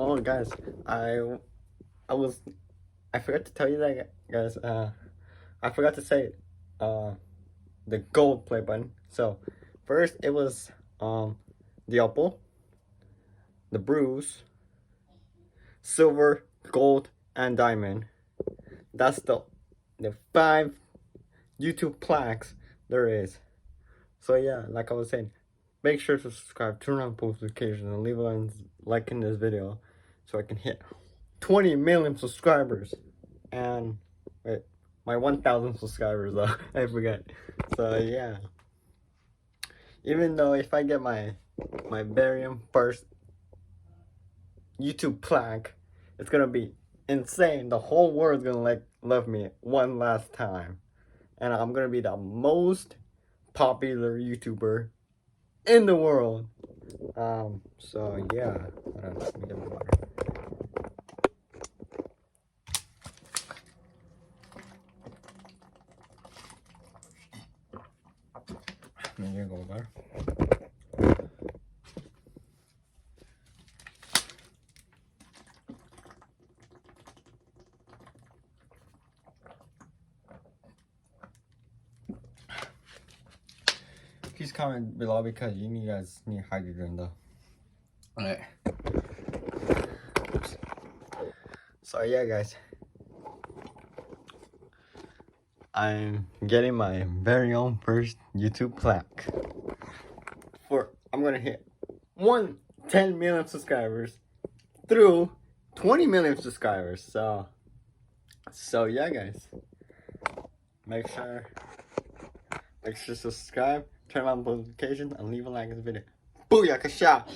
Oh, guys, I I was I forgot to tell you that, guys. I forgot to say uh the gold play button. So first it was the opal, the bruise, silver, gold, and diamond. That's the five YouTube plaques there is. So yeah, like I was saying, make sure to subscribe, turn on post notifications, and leave a like in this video so I can hit 20 million subscribers. And wait, my 1,000 subscribers though. I forgot. So yeah, even though if I get my very first YouTube plaque, it's gonna be insane. The whole world's gonna like love me one last time, and I'm gonna be the most popular YouTuber in the world. So yeah, hold on, let me get my water. Let me go water. Please comment below because you guys need hydrogen though. Alright. So yeah, guys, I'm getting my very own first YouTube plaque. I'm gonna hit 10 million subscribers through 20 million subscribers. So yeah, guys, make sure to subscribe, turn on notifications, and leave a like in the video. Booyakasha!